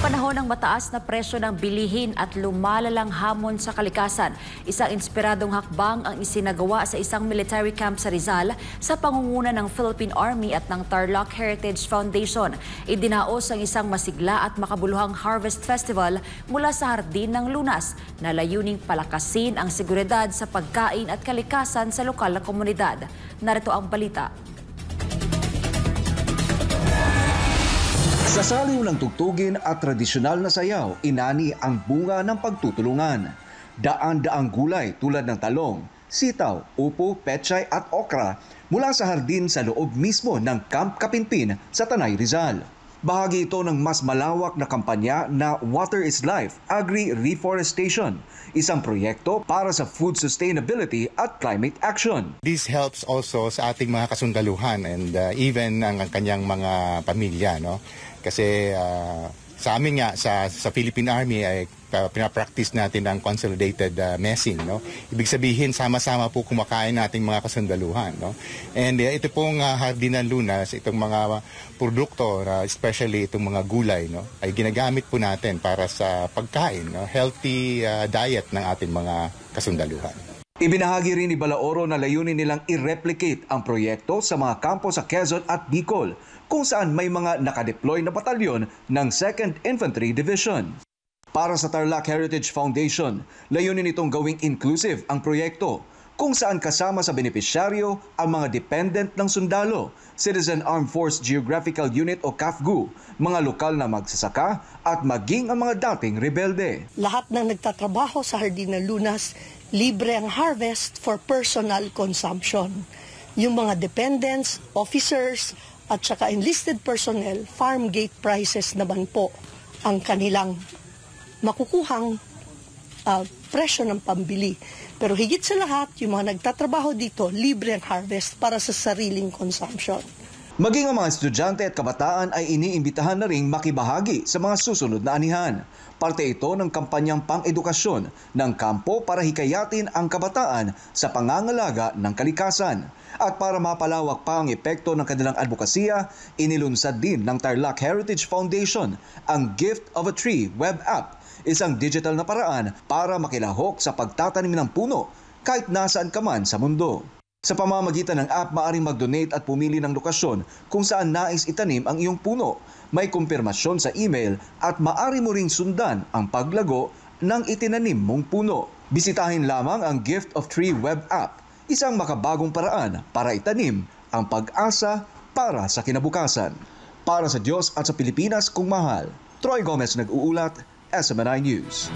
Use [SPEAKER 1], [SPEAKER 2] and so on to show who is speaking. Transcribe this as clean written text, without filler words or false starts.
[SPEAKER 1] panahon ng mataas na presyo ng bilihin at lumalalang hamon sa kalikasan, isang inspiradong hakbang ang isinagawa sa isang military camp sa Rizal sa pangunguna ng Philippine Army at ng Tarlac Heritage Foundation. Idinaos ang isang masigla at makabuluhang Harvest Festival mula sa Hardin ng Lunas na layuning palakasin ang seguridad sa pagkain at kalikasan sa lokal na komunidad. Narito ang balita.
[SPEAKER 2] Sa saliw ng tugtugin at tradisyonal na sayaw, inani ang bunga ng pagtutulungan. Daan-daang gulay tulad ng talong, sitaw, upo, pechay at okra mula sa hardin sa loob mismo ng Camp Kapinpin sa Tanay, Rizal. Bahagi ito ng mas malawak na kampanya na Water is Life, Agri-Reforestation, isang proyekto para sa food sustainability at climate action.
[SPEAKER 3] This helps also sa ating mga kasundaluhan and even ang kanyang mga pamilya, no? Kasi sa amin nga sa Philippine Army ay pinapractice natin ang consolidated messing, no? Ibig sabihin sama-sama po kumakain nating mga kasundaluhan, no? And ito pong Hardin ng Lunas, itong mga produkto, especially itong mga gulay, no, ay ginagamit po natin para sa pagkain, no? Healthy diet ng ating mga kasundaluhan.
[SPEAKER 2] Ibinahagi rin ni Balaoro na layunin nilang i-replicate ang proyekto sa mga kampo sa Quezon at Bicol, kung saan may mga nakadeploy na batalyon ng 2nd Infantry Division. Para sa Tarlac Heritage Foundation, layunin itong gawing inclusive ang proyekto, kung saan kasama sa benepisyaryo ang mga dependent ng sundalo, Citizen Armed Force Geographical Unit o CAFGU, mga lokal na magsasaka at maging ang mga dating rebelde.
[SPEAKER 4] Lahat ng nagtatrabaho sa Hardin ng Lunas, libre ang harvest for personal consumption. Yung mga dependents, officers, at saka enlisted personnel, farm gate prices naman po ang kanilang makukuhang presyo ng pambili. Pero higit sa lahat, yung mga nagtatrabaho dito, libre ang harvest para sa sariling consumption.
[SPEAKER 2] Maging ang mga estudyante at kabataan ay iniimbitahan na ring makibahagi sa mga susunod na anihan. Parte ito ng kampanyang pang-edukasyon ng kampo para hikayatin ang kabataan sa pangangalaga ng kalikasan. At para mapalawak pa ang epekto ng kanilang advokasya, inilunsad din ng Tarlac Heritage Foundation ang Gift of a Tree web app, isang digital na paraan para makilahok sa pagtatanim ng puno kahit nasaan ka man sa mundo. Sa pamamagitan ng app, maaaring mag-donate at pumili ng lokasyon kung saan nais itanim ang iyong puno. May kumpirmasyon sa email at maaari mo ring sundan ang paglago ng itinanim mong puno. Bisitahin lamang ang Gift of Tree web app, isang makabagong paraan para itanim ang pag-asa para sa kinabukasan. Para sa Diyos at sa Pilipinas kung mahal, Troy Gomez nag-uulat, SMNI News.